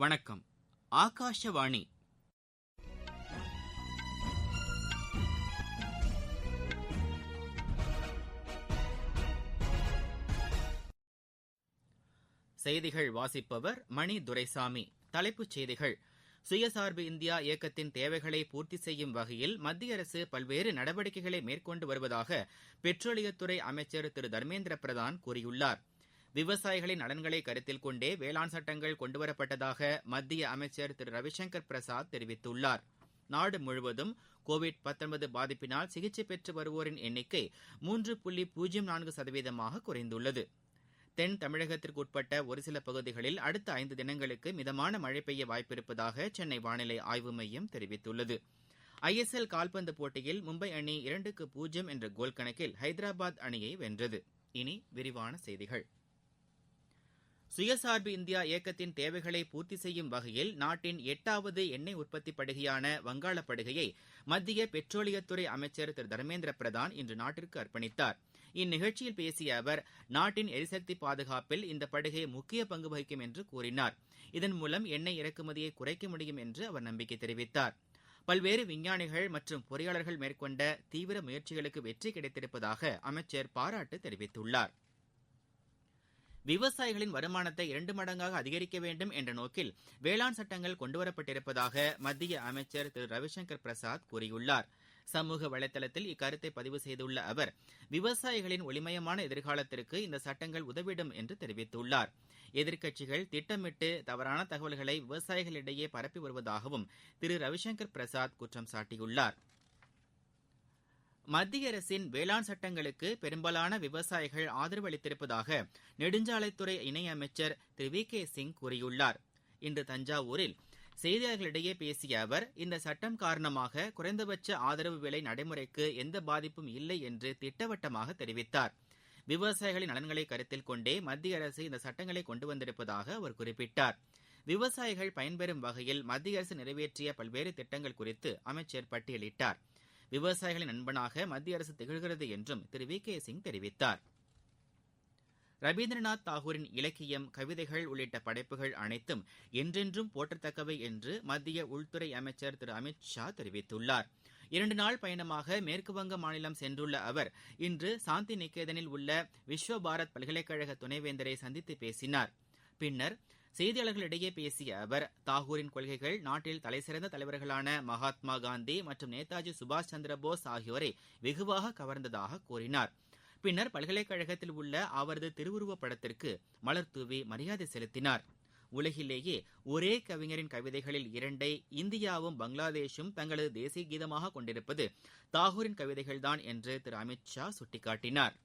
வணக்கம். ஆகாஷவாணி. செய்திகள் வாசிப்பவர் மணி துரைசாமி. தலைப்புச் செய்திகள்: சுயசார்பு இந்தியா இயக்கத்தின் தேவைகளை பூர்த்தி செய்யும் வகையில் மத்திய அரசு பல்வேறு நடவடிக்கைகளை மேற்கொண்டு வருவதாக பெட்ரோலியத்துறை அமைச்சர் திரு தர்மேந்திர பிரதான் கூறியுள்ளார். விவசாயிகளின் நலன்களை கருத்தில் கொண்டே வேளாண் சட்டங்கள் கொண்டுவரப்பட்டதாக மத்திய அமைச்சர் திரு ரவிசங்கர் பிரசாத் தெரிவித்துள்ளார். நாடு முழுவதும் கோவிட்-19 பாதிப்பினால் சிகிச்சை பெற்று வருவோரின் எண்ணிக்கை 3.04% குறைந்துள்ளது. தென் தமிழகத்திற்குட்பட்ட ஒருசில பகுதிகளில் அடுத்த 5 தினங்களுக்கு மிதமான மழை பெய்ய வாய்ப்பிருப்பதாக சென்னை வானிலை ஆய்வு மையம் தெரிவித்துள்ளது. ISL கால்பந்து போட்டியில் மும்பை அணி 2-0 என்ற கோல் கணக்கில் ஹைதராபாத் அணியை வென்றது. இனி விரிவான செய்திகள். சுயசார்பு இந்தியா இயக்கத்தின் தேவைகளை பூர்த்தி செய்யும் வகையில் நாட்டின் 8வது எண்ணெய் உற்பத்தி படுகையான வங்காள படுகையை மத்திய பெட்ரோலியத்துறை அமைச்சர் திரு தர்மேந்திர பிரதான் இன்று நாட்டிற்கு அர்ப்பணித்தார். இந்நிகழ்ச்சியில் பேசிய அவர், நாட்டின் எரிசக்தி பாதுகாப்பில் இந்த படுகை முக்கிய பங்கு வகிக்கும் என்று கூறினார். இதன் மூலம் எண்ணெய் இறக்குமதியை குறைக்க முடியும் என்று அவர் நம்பிக்கை தெரிவித்தார். பல்வேறு விஞ்ஞானிகள் மற்றும் பொறியாளர்கள் மேற்கொண்ட தீவிர முயற்சிகளுக்கு வெற்றி கிடைத்திருப்பதாக அமைச்சர் பாராட்டு தெரிவித்துள்ளார். விவசாயிகளின் வருமானத்தை 2 மடங்காக அதிகரிக்க வேண்டும் என்ற நோக்கில் வேளாண் சட்டங்கள் கொண்டுவரப்பட்டிருப்பதாக மத்திய அமைச்சர் திரு ரவிசங்கர் பிரசாத் கூறியுள்ளார். சமூக வலைதளத்தில் இக்கருத்தை பதிவு செய்துள்ள அவர், விவசாயிகளின் ஒளிமயமான எதிர்காலத்திற்கு இந்த சட்டங்கள் உதவிடும் என்று தெரிவித்துள்ளார். எதிர்க்கட்சிகள் திட்டமிட்டு தவறான தகவல்களை விவசாயிகளிடையே பரப்பி வருவதாகவும் திரு ரவிசங்கர் பிரசாத் குற்றம் சாட்டியுள்ளார். மத்திய அரசின் வேளாண் சட்டங்களுக்கு பெரும்பாலான விவசாயிகள் ஆதரவு அளித்திருப்பதாக நெடுஞ்சாலைத்துறை இணையமைச்சர் திரு VK சிங் கூறியுள்ளார். இன்று தஞ்சாவூரில் செய்தியாளர்களிடையே பேசிய அவர், இந்த சட்டம் காரணமாக குறைந்தபட்ச ஆதரவு விலை நடைமுறைக்கு எந்த பாதிப்பும் இல்லை என்று திட்டவட்டமாக தெரிவித்தார். விவசாயிகளின் நலன்களை கருத்தில் கொண்டே மத்திய அரசு இந்த சட்டங்களை கொண்டு வந்திருப்பதாக அவர் குறிப்பிட்டார். விவசாயிகள் பயன்பெறும் வகையில் மத்திய அரசு நிறைவேற்றிய பல்வேறு திட்டங்கள் குறித்து அமைச்சர் பட்டியலிட்டார். விவசாயிகளின் நண்பனாக மத்திய அரசு திகழ்கிறது என்றும் திரு VK சிங் தெரிவித்தார். ரவீந்திரநாத் தாகூரின் இலக்கியம், கவிதைகள் உள்ளிட்ட படைப்புகள் அனைத்தும் என்றென்றும் போற்றத்தக்கவை என்று மத்திய உள்துறை அமைச்சர் திரு அமித் ஷா தெரிவித்துள்ளார். 2 நாள் பயணமாக மேற்குவங்க மாநிலம் சென்றுள்ள அவர் இன்று சாந்தி நிகேதனில் உள்ள விஸ்வ பாரத் பல்கலைக்கழக துணைவேந்தரை சந்தித்து பேசினார். பின்னர் செய்தியாளர்களிடையே பேசிய அவர், தாகூரின் கொள்கைகள் நாட்டில் தலைசிறந்த தலைவர்களான மகாத்மா காந்தி மற்றும் நேதாஜி சுபாஷ் சந்திரபோஸ் ஆகியோரை வெகுவாக கவர்ந்ததாக கூறினார். பின்னர் பல்கலைக்கழகத்தில் உள்ள அவரது திருவுருவப் படத்திற்கு மலர் தூவி மரியாதை செலுத்தினார். உலகிலேயே ஒரே கவிஞரின் கவிதைகளில் 2ஐ இந்தியாவும் பங்களாதேஷும் தங்களது தேசிய கீதமாக கொண்டிருப்பது தாகூரின் கவிதைகள்தான் என்று திரு அமித் ஷா சுட்டிக்காட்டினார்.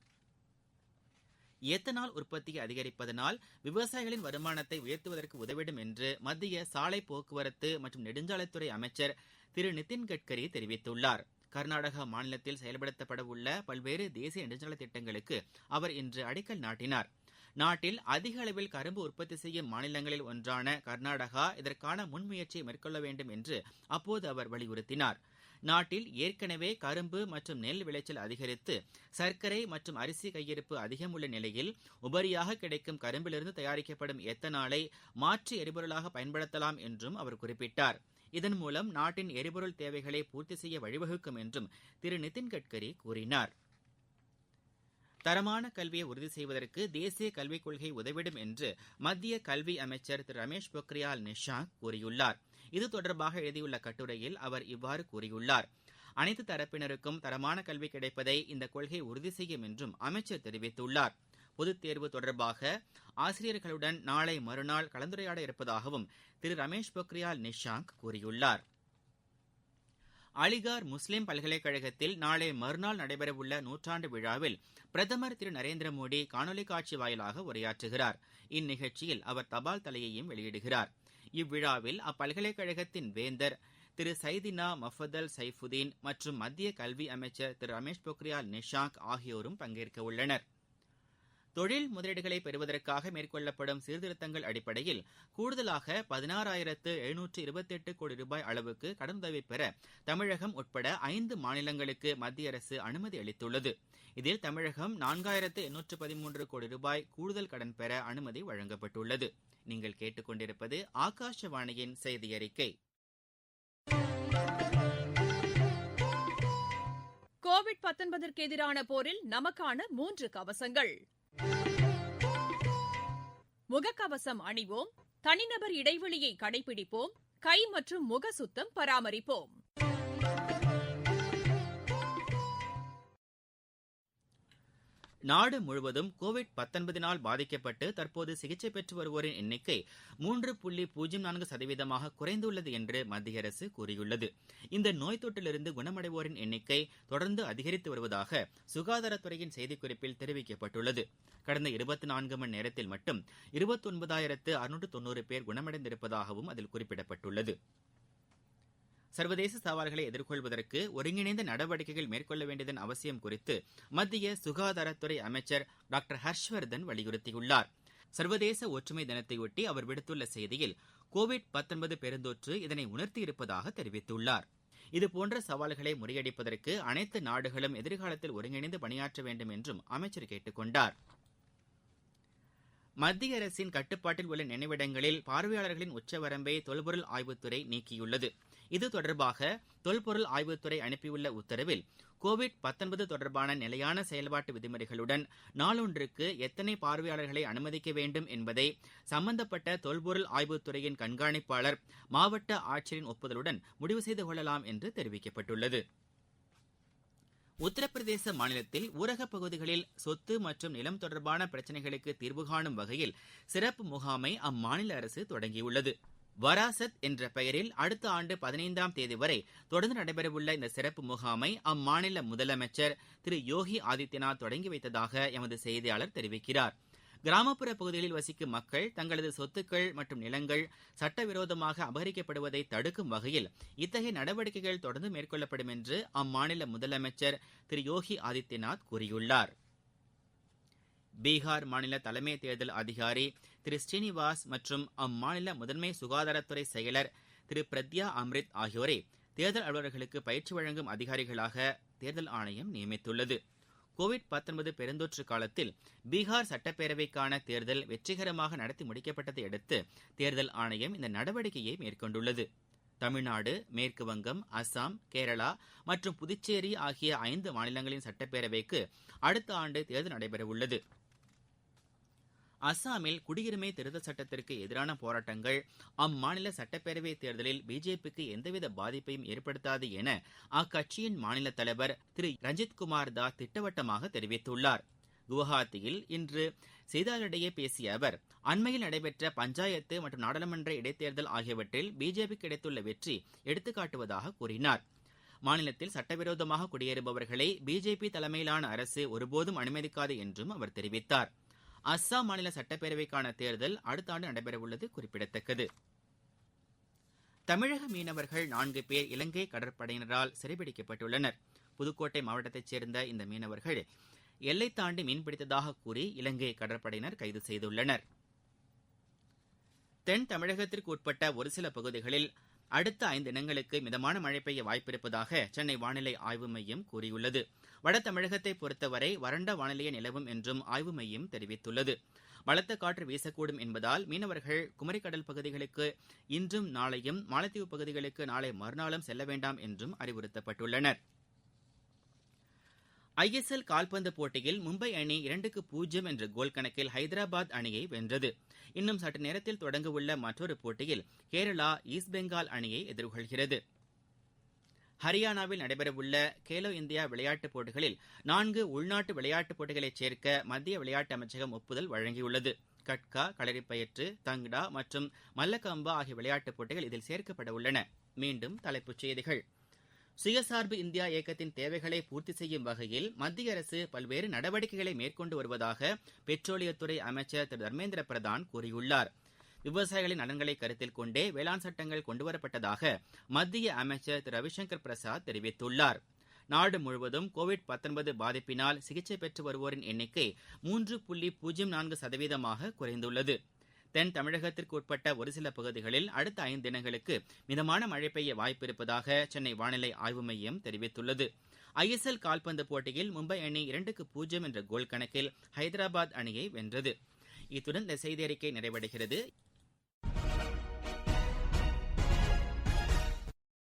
எத்தனால் உற்பத்தியை அதிகரிப்பதனால் விவசாயிகளின் வருமானத்தை உயர்த்துவதற்கு உதவிடும் என்று மத்திய சாலை போக்குவரத்து மற்றும் நெடுஞ்சாலைத்துறை அமைச்சர் திரு நிதின் கட்கரி தெரிவித்துள்ளார். கர்நாடகா மாநிலத்தில் செயல்படுத்தப்பட உள்ள பல்வேறு தேசிய நெடுஞ்சாலை திட்டங்களுக்கு அவர் இன்று அடிக்கல் நாட்டினார். நாட்டில் அதிக அளவில் கரும்பு உற்பத்தி செய்யும் மாநிலங்களில் ஒன்றான கர்நாடகா இதற்கான முன்முயற்சியை மேற்கொள்ள வேண்டும் என்று அப்போது அவர் வலியுறுத்தினார். நாட்டில் ஏற்கனவே கரும்பு மற்றும் நெல் விளைச்சல் அதிகரித்து சர்க்கரை மற்றும் அரிசி கையிருப்பு அதிகம் உள்ள நிலையில் உபரியாக கிடைக்கும் கரும்பிலிருந்து தயாரிக்கப்படும் எத்தனாலை மாற்று எரிபொருளாக பயன்படுத்தலாம் என்றும் அவர் குறிப்பிட்டார். இதன் மூலம் நாட்டின் எரிபொருள் தேவைகளை பூர்த்தி செய்ய வழிவகுக்கும் என்றும் திரு நிதின் கட்கரி கூறினார். தரமான கல்வியை உறுதி செய்வதற்கு தேசிய கல்விக் கொள்கை உதவிடும் என்று மத்திய கல்வி அமைச்சர் திரு ரமேஷ் பொக்ரியால் நிஷாங்க் கூறியுள்ளார். இது தொடர்பாக எழுதியுள்ள கட்டுரையில் அவர் இவ்வாறு கூறியுள்ளார். அனைத்து தரப்பினருக்கும் தரமான கல்வி கிடைப்பதை இந்த கொள்கை உறுதி செய்யும் என்றும் அமைச்சர் தெரிவித்துள்ளார். பொதுத் தேர்வு தொடர்பாக ஆசிரியர்களுடன் நாளை மறுநாள் கலந்துரையாட இருப்பதாகவும் திரு ரமேஷ் பொக்ரியால் நிஷாங்க் கூறியுள்ளார். அலிகார் முஸ்லிம் பல்கலைக்கழகத்தில் நாளை மறுநாள் நடைபெறவுள்ள 100ஆண்டு விழாவில் பிரதமர் திரு நரேந்திரமோடி காணொலி காட்சி வாயிலாக உரையாற்றுகிறார். இந்நிகழ்ச்சியில் அவர் தபால் தலையையும் வெளியிடுகிறார். இவ்விழாவில் அப்பல்கலைக்கழகத்தின் வேந்தர் திரு சைதினா மஃபதல் சைஃபுதீன் மற்றும் மத்திய கல்வி அமைச்சர் திரு ரமேஷ் பொக்ரியால் நிஷாங்க் ஆகியோரும் பங்கேற்க உள்ளனர். தொழில் முதலீடுகளை பெறுவதற்காக மேற்கொள்ளப்படும் சீர்திருத்தங்கள் அடிப்படையில் கூடுதலாக 16,728 கோடி ரூபாய் அளவுக்கு கடனுதவி பெற தமிழகம் உட்பட 5 மாநிலங்களுக்கு மத்திய அரசு அனுமதி அளித்துள்ளது. இதில் தமிழகம் 4,813 கோடி ரூபாய் கூடுதல் கடன் பெற அனுமதி வழங்கப்பட்டுள்ளது. நீங்கள் கேட்டுக்கொண்டிருப்பது ஆகாஷவாணியின் செய்தி அறிக்கை. கோவிட்-19ற்கு எதிரான போரில் நமக்கான 3 கவசங்கள். முகக்கவசம் அணிவோம், தனிநபர் இடைவெளியை கடைபிடிப்போம், கை மற்றும் முக சுத்தம் பராமரிப்போம். நாடு முழுவதும் கோவிட்-19னால் பாதிக்கப்பட்டு தற்போது சிகிச்சை பெற்று வருவோரின் எண்ணிக்கை 3.04% குறைந்துள்ளது என்று மத்திய அரசு கூறியுள்ளது. இந்த நோய் தொற்றிலிருந்து குணமடைவோரின் எண்ணிக்கை தொடர்ந்து அதிகரித்து வருவதாக சுகாதாரத்துறையின் செய்திக்குறிப்பில் தெரிவிக்கப்பட்டுள்ளது. கடந்த 24 மணி நேரத்தில் மட்டும் 29,690 பேர் குணமடைந்திருப்பதாகவும் அதில் குறிப்பிடப்பட்டுள்ளது. சர்வதேச சவால்களை எதிர்கொள்வதற்கு ஒருங்கிணைந்த நடவடிக்கைகள் மேற்கொள்ள வேண்டியதன் அவசியம் குறித்து மத்திய சுகாதாரத்துறை அமைச்சர் டாக்டர் ஹர்ஷ்வர்தன் வலியுறுத்தியுள்ளார். சர்வதேச ஒற்றுமை தினத்தையொட்டி அவர் விடுத்துள்ள செய்தியில் கோவிட்-19 பெருந்தொற்று இதனை உணர்த்தியிருப்பதாக தெரிவித்துள்ளார். இதுபோன்ற சவால்களை முறியடிப்பதற்கு அனைத்து நாடுகளும் எதிர்காலத்தில் ஒருங்கிணைந்து பணியாற்ற வேண்டும் என்றும் அமைச்சர் கேட்டுக் கொண்டார். மத்திய அரசின் கட்டுப்பாட்டில் உள்ள நினைவிடங்களில் பார்வையாளர்களின் உச்சவரம்பை தொல்பொருள் ஆய்வுத்துறை நீக்கியுள்ளது. இது தொடர்பாக தொல்பொருள் ஆய்வுத்துறை அனுப்பியுள்ள உத்தரவில் கோவிட்-19 தொடர்பான நிலையான செயல்பாட்டு விதிமுறைகளுடன் நாளொன்றுக்கு எத்தனை பார்வையாளர்களை அனுமதிக்க வேண்டும் என்பதை சம்பந்தப்பட்ட தொல்பொருள் ஆய்வுத்துறையின் கண்காணிப்பாளர் மாவட்ட ஆட்சியரின் ஒப்புதலுடன் முடிவு செய்து கொள்ளலாம் என்று தெரிவிக்கப்பட்டுள்ளது. உத்தரப்பிரதேச மாநிலத்தில் ஊரகப் பகுதிகளில் சொத்து மற்றும் நிலம் தொடர்பான பிரச்சினைகளுக்கு தீர்வு காணும் வகையில் சிறப்பு முகாமை அம்மாநில அரசு தொடங்கியுள்ளது. வராசத் என்ற பெயரில் அடுத்த ஆண்டு 15ஆம் தேதி வரை தொடர்ந்து நடைபெறவுள்ள இந்த சிறப்பு முகாமை அம்மாநில முதலமைச்சர் திரு யோகி ஆதித்யநாத் தொடங்கி வைத்ததாக எமது செய்தியாளர் தெரிவிக்கிறார். கிராமப்புற பகுதிகளில் வசிக்கும் மக்கள் தங்களது சொத்துக்கள் மற்றும் நிலங்கள் சட்டவிரோதமாக அபகரிக்கப்படுவதை தடுக்கும் வகையில் இத்தகைய நடவடிக்கைகள் தொடர்ந்து மேற்கொள்ளப்படும் என்று அம்மாநில முதலமைச்சர் திரு யோகி ஆதித்யநாத் கூறியுள்ளார். பீகார் மாநில தலைமை தேர்தல் அதிகாரி திரு ஸ்ரீனிவாஸ் மற்றும் அம்மாநில முதன்மை சுகாதாரத்துறை செயலர் திரு பிரத்யா அம்ரித் ஆகியோரை தேர்தல் அலுவலர்களுக்கு பயிற்சி வழங்கும் அதிகாரிகளாக தேர்தல் ஆணையம் நியமித்துள்ளது. கோவிட்-19 பெருந்தொற்று காலத்தில் பீகார் சட்டப்பேரவைக்கான தேர்தல் வெற்றிகரமாக நடத்தி முடிக்கப்பட்டதை அடுத்து தேர்தல் ஆணையம் இந்த நடவடிக்கையை மேற்கொண்டுள்ளது. தமிழ்நாடு, மேற்குவங்கம், அசாம், கேரளா மற்றும் புதுச்சேரி ஆகிய 5 மாநிலங்களின் சட்டப்பேரவைக்கு அடுத்த ஆண்டு தேர்தல் நடைபெறவுள்ளது. அசாமில் குடியுரிமை திருத்த சட்டத்திற்கு எதிரான போராட்டங்கள் அம்மாநில சட்டப்பேரவை தேர்தலில் பிஜேபிக்கு எந்தவித பாதிப்பையும் ஏற்படுத்தாது என அக்கட்சியின் மாநில தலைவர் திரு ரஞ்சித்குமார் தாஸ் திட்டவட்டமாக தெரிவித்துள்ளார். குவஹாத்தியில் இன்று செய்தியாளர்களிடையே பேசிய அவர், அண்மையில் நடைபெற்ற பஞ்சாயத்து மற்றும் நாடாளுமன்ற இடைத்தேர்தல் ஆகியவற்றில் பிஜேபி கிடைத்துள்ள வெற்றி எடுத்துக்காட்டுவதாக கூறினார். மாநிலத்தில் சட்டவிரோதமாக குடியேறுபவர்களை பிஜேபி தலைமையிலான அரசு ஒருபோதும் அனுமதிக்காது என்றும் அவர் தெரிவித்தார். அஸ்ஸாம் மாநில சட்டப்பேரவைக்கான தேர்தல் அடுத்த ஆண்டு நடைபெறவுள்ளது குறிப்பிடத்தக்கது. தமிழக மீனவர்கள் 4 பேர் இலங்கை கடற்படையினரால் சிறைபிடிக்கப்பட்டுள்ளனர். புதுக்கோட்டை மாவட்டத்தைச் சேர்ந்த இந்த மீனவர்கள் எல்லை தாண்டி மீன்பிடித்ததாக கூறி இலங்கை கடற்படையினர் கைது செய்துள்ளனர். தென் தமிழகத்திற்கு உட்பட்ட ஒரு சில பகுதிகளில் அடுத்த 5 தினங்களுக்கு மிதமான மழை பெய்ய வாய்ப்பிருப்பதாக சென்னை வானிலை ஆய்வு மையம் கூறியுள்ளது. வட தமிழகத்தை பொறுத்தவரை வறண்ட வானிலையே நிலவும் என்றும் ஆய்வு மையம் தெரிவித்துள்ளது. பலத்த காற்று வீசக்கூடும் என்பதால் மீனவர்கள் குமரிக்கடல் பகுதிகளுக்கு இன்றும் நாளையும், மாலத்தீவு பகுதிகளுக்கு நாளை மறுநாளும் செல்ல வேண்டாம் என்றும் அறிவுறுத்தப்பட்டுள்ளனர். ஐஎஸ்எல் கால்பந்து போட்டியில் மும்பை அணி 2-0 என்ற கோல் கணக்கில் ஹைதராபாத் அணியை வென்றது. இன்னும் சற்று நேரத்தில் தொடங்கவுள்ள மற்றொரு போட்டியில் கேரளா ஈஸ்ட் பெங்கால் அணியை எதிர்கொள்கிறது. ஹரியானாவில் நடைபெறவுள்ள கேலோ இந்தியா விளையாட்டுப் போட்டிகளில் 4 உள்நாட்டு விளையாட்டுப் போட்டிகளைச் சேர்க்க மத்திய விளையாட்டு அமைச்சகம் ஒப்புதல் வழங்கியுள்ளது. கட்கா, களரிப்பயிற்று, தங்டா மற்றும் மல்லக்கம்பா ஆகிய விளையாட்டுப் போட்டிகள் இதில் சேர்க்கப்பட உள்ளன. மீண்டும் தலைப்புச் செய்திகள். சுயசார்பு இந்தியா இயக்கத்தின் தேவைகளை பூர்த்தி செய்யும் வகையில் மத்திய அரசு பல்வேறு நடவடிக்கைகளை மேற்கொண்டு வருவதாக பெட்ரோலியத்துறை அமைச்சர் திரு தர்மேந்திர பிரதான் கூறியுள்ளார். விவசாயிகளின் நலன்களை கருத்தில் கொண்டே வேளாண் சட்டங்கள் கொண்டுவரப்பட்டதாக மத்திய அமைச்சர் திரு ரவிசங்கர் பிரசாத் தெரிவித்துள்ளார். நாடு முழுவதும் கோவிட்-19 பாதிப்பினால் சிகிச்சை பெற்று வருவோரின் எண்ணிக்கை 3.04% குறைந்துள்ளது. தென் தமிழகத்திற்கு உட்பட்ட ஒரு சில பகுதிகளில் அடுத்த 5 தினங்களுக்கு மிதமான மழை பெய்ய வாய்ப்பு இருப்பதாக சென்னை வானிலை ஆய்வு மையம் தெரிவித்துள்ளது. ISL கால்பந்து போட்டியில் மும்பை அணி 2-0 என்ற கோல் கணக்கில் ஹைதராபாத் அணியை வென்றது. இத்துடன் இந்த செய்தி அறிக்கை நிறைவடைகிறது.